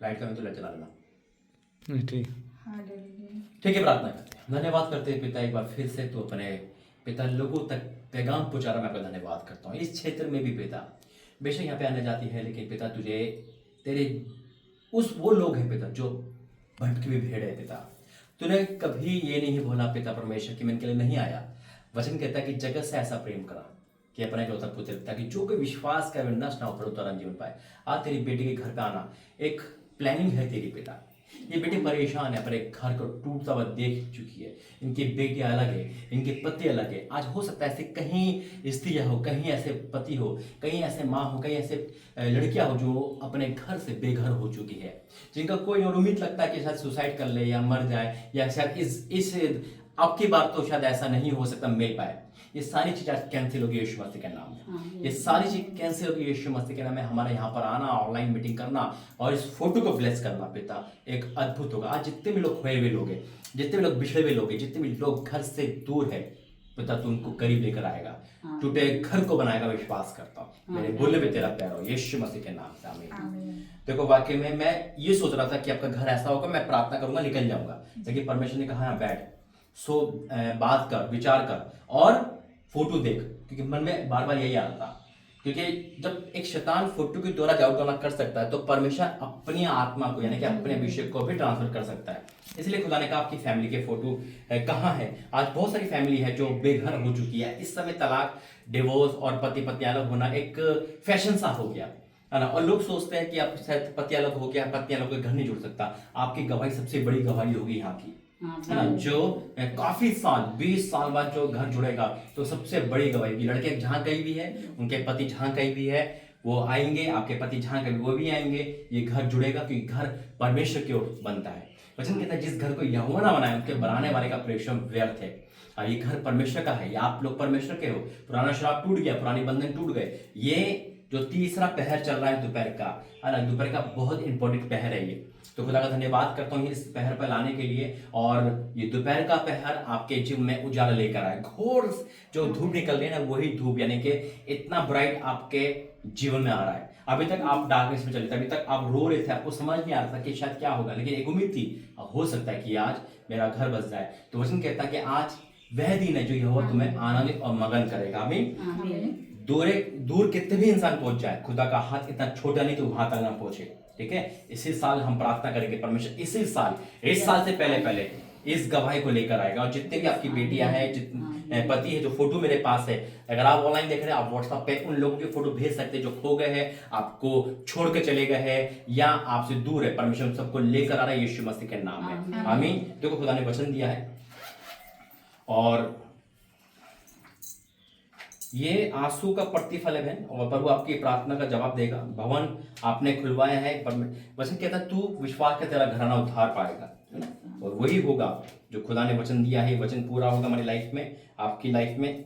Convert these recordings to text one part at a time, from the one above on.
Light का मैं तो चला लेना। ठीक। हाँ डैडी। ठीक है, प्रार्थना करते हैं। धन्यवाद करते हैं पिता एक बार फिर से तो अपने पिता लोगों तक पैगाम पहुंचा रहा, मैं आपका धन्यवाद करता हूँ। इस क्षेत्र में भी पिता बेशक यहाँ पे आने जाती है, लेकिन पिता तुझे तेरे वो लोग हैं पिता जो भटकी हुई भेड़ है पिता। तूने कभी ये नहीं बोला पिता परमेश्वर कि मैं इनके लिए नहीं आया। वचन कहता है कि जगत से ऐसा प्रेम करा कि अपने इकलौता पुत्र, ताकि जो कोई विश्वास करे नष्ट ना हो पर उतरन जीवन पाए। आज तेरी बेटी के घर पे आना एक प्लानिंग है तेरी पिता। ये बेटी परेशान है, पर एक घर को टूटता हुआ देख चुकी है। इनकी बेटियां अलग है, इनके पति अलग है। आज हो सकता है ऐसे कहीं स्त्रियां हो, कहीं ऐसे पति हो, कहीं ऐसे माँ हो, कहीं ऐसे लड़कियां हो जो अपने घर से बेघर हो चुकी है, जिनका कोई और उम्मीद लगता है कि शायद सुसाइड कर ले या मर जाए, या शायद इस आपकी बात तो शायद ऐसा नहीं हो सकता मिल पाए। ये सारी चीज आज कैंसिल होगी यीशु मसीह के नाम में। ये सारी चीज कैंसिल होगी यीशु मसीह के नाम में। हमारे यहाँ पर आना, ऑनलाइन मीटिंग करना और इस फोटो को ब्लेस करना पिता एक अद्भुत होगा। आज जितने भी लोग खोए हुए लोग हैं, जितने भी लोग बिछड़े हुए लोग हैं, जितने भी लोग घर से दूर है पिता, तू उनको करीब लेकर आएगा, टूटे घर को बनाएगा। विश्वास करता हूँ मेरे बोले में तेरा प्यार हो यीशु मसीह के नाम से, आमीन। देखो वाकई में मैं ये सोच रहा था कि आपका घर ऐसा होगा, मैं प्रार्थना करूंगा निकल जाऊंगा, लेकिन परमेश्वर ने कहा बैठ, सो बात कर, विचार कर और फोटो देख, क्योंकि मन में बार बार यही आ रहा था। क्योंकि जब एक शैतान फोटो के द्वारा जादू टोना कर सकता है, तो परमेश्वर अपनी आत्मा को यानी कि अपने अभिषेक को भी ट्रांसफर कर सकता है। इसलिए खुदा ने कहा आपकी फैमिली के फोटो कहाँ है। आज बहुत सारी फैमिली है जो बेघर हो चुकी है। इस समय तलाक, डिवोर्स और पति पत्नी अलग होना एक फैशन सा हो गया है ना, और लोग सोचते हैं कि आप शायद पति अलग हो गया, पत्नी अलग होकर घर नहीं जुड़ सकता। आपकी गवाही सबसे बड़ी गवाही होगी यहाँ की, है ना, जो काफी साल 20 साल बाद जो घर जुड़ेगा तो सबसे बड़ी गवाही की। लड़के जहाँ कहीं भी है, उनके पति जहाँ कहीं भी है वो आएंगे, आपके पति जहाँ कहीं वो भी आएंगे, ये घर जुड़ेगा, क्योंकि घर परमेश्वर की ओर बनता है। वचन कहता है जिस घर को यहोवा ना बनाए उनके बनाने वाले का परिश्रम व्यर्थ है। ये घर परमेश्वर का है, ये आप लोग परमेश्वर के हो। पुराना श्राप टूट गया, पुराने बंधन टूट गए। ये जो तीसरा पहर चल रहा है दोपहर का, है ना, दोपहर का बहुत इंपॉर्टेंट पहर है ये। तो खुदा का धन्यवाद करता हूँ इस पहर पर लाने के लिए, और ये दोपहर का पहर आपके जीवन में उजाला लेकर आए। घोर जो धूप निकल रही है ना, वही धूप यानी कि इतना ब्राइट आपके जीवन में आ रहा है। अभी तक आप डार्कनेस में चले थे, अभी तक आप रो रहे थे, आपको समझ नहीं आ रहा था कि शायद क्या होगा, लेकिन एक उम्मीद थी हो सकता है कि आज मेरा घर बस जाए। तो वचन कहता है कि आज वह दिन है जो यहोवा तुम्हें आनंदित और मगन करेगा। आमीन। दूर कितने भी इंसान पहुंच जाए, खुदा का हाथ इतना छोटा नहीं तो वहां तक ना पहुंचे। ठीक है, इसी साल हम प्रार्थना करेंगे परमेश्वर इसी साल, इस साल से पहले इस गवाही को लेकर आएगा। और जितने भी आपकी बेटियां हैं, जितने पति है, जो फोटो मेरे पास है, अगर आप ऑनलाइन देख रहे हैं, आप व्हाट्सएप पे उन लोगों के फोटो भेज सकते हैं जो खो गए हैं, आपको छोड़ के चले गए हैं या आपसे दूर है। परमेश्वर सबको लेकर आ रहा है यीशु मसीह के नाम में, आमीन। देखो खुदा ने वचन दिया है और ये आंसू का प्रतिफल है बहन, और प्रभु आपकी प्रार्थना का जवाब देगा। भवन आपने खुलवाया है, वचन कहता है तू विश्वास का तेरा घराना उद्धार पाएगा, और वही होगा जो खुदा ने वचन दिया है। वचन पूरा होगा हमारी लाइफ में, आपकी लाइफ में,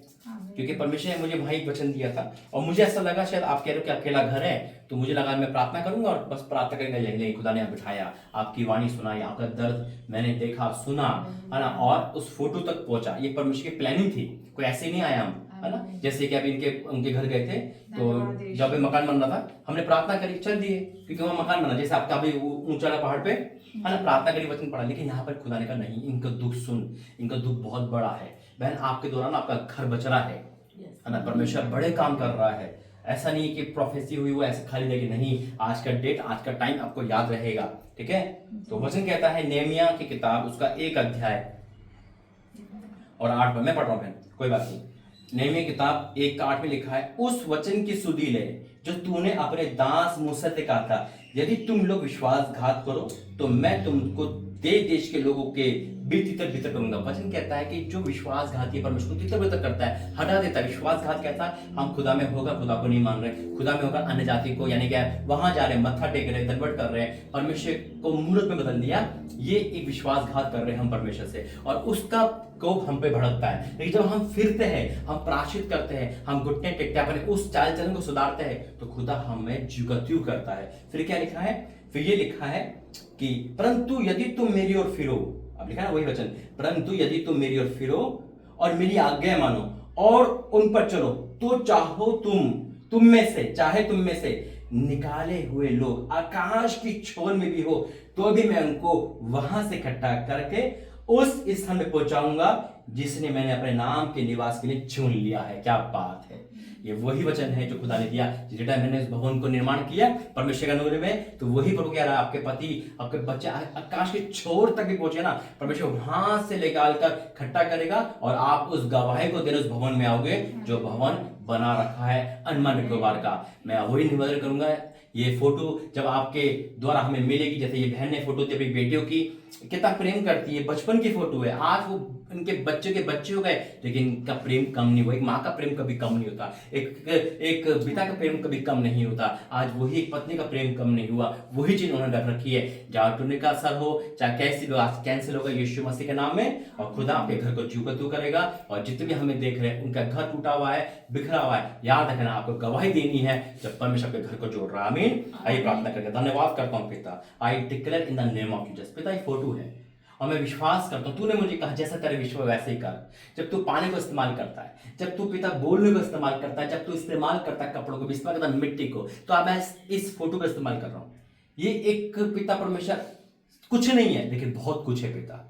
क्योंकि परमेश्वर ने मुझे भाई वचन दिया था। और मुझे ऐसा लगा शायद आप कह रहे हो कि अकेला घर है, तो मुझे लगा मैं प्रार्थना करूंगा और बस प्रार्थना करने जाएंगे। खुदा ने बिठाया, आपकी वाणी सुनाई, आपका दर्द मैंने देखा, सुना, है ना, और उस फोटो तक पहुंचा। ये परमेश्वर की प्लानिंग थी, कोई ऐसे नहीं आया हम, है ना। जैसे कि अभी उनके घर गए थे, तो जब मकान बन रहा था हमने प्रार्थना करी, चल दिए, क्योंकि वहाँ मकान बना, जैसे आपका अभी ऊंचा पहाड़ पे, है ना, प्रार्थना करी, वचन पढ़ा। लेकिन यहाँ पर खुदा ने कहा नहीं, इनका दुख सुन, इनका दुख बहुत बड़ा है बहन। आपके दौरान आपका घर बच रहा है ना, परमेश्वर बड़े काम कर रहा है। ऐसा नहीं कि प्रोफेसी हुई वो ऐसे खाली देगी, नहीं, आज का डेट, आज का टाइम आपको याद रहेगा। ठीक है, तो वचन कहता है नेहमिया की किताब उसका 1 अध्याय और 8 मैं पढ़ रहा हूँ बहन, कोई बात नहीं। नेहमिया किताब 1:8 में लिखा है, उस वचन की सुधि ले जो तूने अपने दास मूसा से कहा था, यदि तुम लोग विश्वासघात करो तो मैं तुमको देश के लोगों के बीच तितर बितर करूंगा। वचन कहता है कि जो विश्वासघाती परमेश्वर को तितर बितर करता है, हटा देता है। विश्वासघात कहता है हम खुदा में होगा, खुदा को नहीं मान रहे, खुदा में होगा अन्य जाति को, यानी क्या वहां जा रहे, मत्था टेक रहे, दंडवत कर रहे हैं, परमेश्वर को मूर्त में बदल दिया। ये एक विश्वासघात कर रहे हैं हम परमेश्वर से, और उसका कोप हम पे भड़कता है। लेकिन जब हम फिरते हैं, हम प्राश्चित करते हैं, हम घुटने टेकते हैं, अपने उस चाल चलन को सुधारते हैं, तो खुदा हमें ज्युगत्यु करता है। फिर क्या लिखा है, फिर ये लिखा है कि परंतु यदि तुम मेरी ओर फिरो, अब लिखा है वही वचन, परंतु यदि तुम मेरी ओर फिरो और मेरी आज्ञा मानो और उन पर चलो, तो चाहे तुम में से निकाले हुए लोग आकाश की छोर में भी हो तो भी मैं उनको वहां से इकट्ठा करके उस स्थान में पहुंचाऊंगा जिसने मैंने अपने नाम के निवास के लिए चुन लिया है। क्या बात है, ये वही वचन है जो खुदा ने दिया। जिस टाइम मैंने इस भवन को निर्माण किया परमेश्वर के नगरी में, तो वही प्रभु कह रहा है आपके पति आपके बच्चे आकाश के छोर तक भी पहुंचे ना, परमेश्वर वहां से लेकर कर इकट्ठा करेगा और आप उस गवाही को देने उस भवन में आओगे जो भवन बना रखा है अनमन गुबार का। मैं वही निवेदन करूंगा, ये फोटो जब आपके द्वारा हमें मिलेगी, जैसे ये बहन ने फोटो दी अपनी बेटियों की, कितना प्रेम करती है, बचपन की फोटो है, आज वो उनके बच्चे के बच्चे हो गए लेकिन इनका प्रेम कम नहीं हुआ। एक माँ का प्रेम कभी कम नहीं होता, एक पिता का प्रेम कभी कम नहीं होता। आज वही एक पत्नी का प्रेम कम नहीं हुआ, वही चीज उन्होंने रख रखी है। जहाँ टूने का असर हो चाहे कैसी भी आज कैंसिल होगा यीशु मसीह के नाम में, और खुदा आपके घर को जीवंत करेगा। और जितने भी हमें देख रहे हैं उनका घर टूटा हुआ है, बिखरा हुआ है, याद रखना आपको गवाही देनी है जब परमेश्वर के घर को जोड़ रहा है। आमीन। आइए प्रार्थना करके धन्यवाद करता हूँ पिता, I declare in the name of Jesus. पिता ये फोटो है और मैं विश्वास करता हूँ, तूने मुझे कहा जैसा तेरे विश्व वैसे ही कर। जब तू पानी को इस्तेमाल करता है, जब तू पिता बोलने को इस्तेमाल करता है, जब तू इस्तेमाल करता है कपड़ों को, इस्तेमाल करता है मिट्टी को, तो अब मैं इस फोटो का इस्तेमाल कर रहा हूँ। ये एक पिता परमेश्वर कुछ नहीं है लेकिन बहुत कुछ है पिता।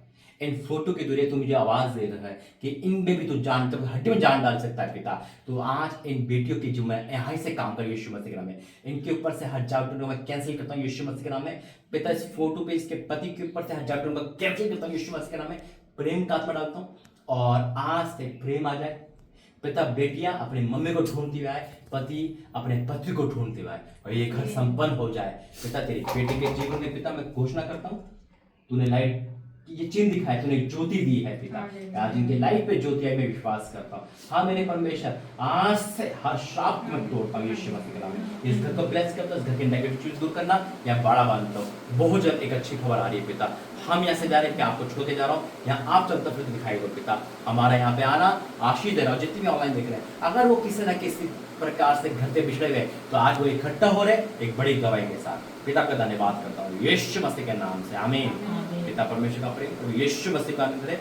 इन फोटो के जरिए तू मुझे आवाज दे रहा है कि इनमें भी तू जान, तो हड्डी में जान डाल सकता है पिता। तो आज इन बेटियों की जो मैं यहाँ से काम कर यीशु मसीह के नाम में, इनके ऊपर से हजार टोनों मैं कैंसिल करता हूँ यीशु मसीह के नाम में। पिता इस फोटो पे इसके पति के ऊपर से हजार टोनों मैं कैंसिल करता हूँ यीशु मसीह के नाम में। प्रेम का आत्मा डालता हूँ और आज से प्रेम आ जाए पिता। बेटियां अपनी मम्मी को ढूंढती हुए आए, पति अपने पति को ढूंढते हुए आए और ये घर संपन्न हो जाए पिता। तेरी बेटी के जीवन में पिता मैं घोषणा करता हूँ, तूने लाइट ये चिन्ह दिखाया, तूने ज्योति दी है पिता। आज इनके लाइफ पे ज्योति है, मैं विश्वास करता हूँ। हाँ मेरे परमेश्वर, आज से हर श्राप को मैं तोड़ता हूँ यीशु मसीह के नाम में। इस घर को ब्लेस करता हूँ, इस घर के नेगेटिव चीज दूर करना या बड़ा बांधता हूँ। बहुत जल्द एक अच्छी खबर आ रही है पिता। हम यहाँ से जा रहे हैं, क्या आपको छोड़ते जा रहा हूँ, यहाँ आप चलते फिर दिखाई दो पिता। हमारा यहाँ पे आना आशीष दे रहा हूँ। जितने भी ऑनलाइन देख रहे हैं, अगर वो किसी न किसी प्रकार से घर से बिछड़े गए तो आज वो इकट्ठा हो रहे एक बड़ी गवाही के साथ। पिता का धन्यवाद करता हूँ यीशु मसीह के नाम से, आमीन। पिता परमेश्वर का प्रेम प्रभु यीशु मसीह का आनंद है,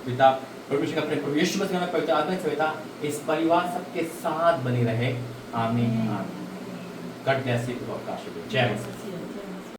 पिता परमेश्वर का प्रेम प्रभु यीशु मसीह का पवित्र आत्मा से पिता इस परिवार सबके साथ बनी रहे, आमीन। आमीन। गॉड ब्लेस यू, जय मसीह।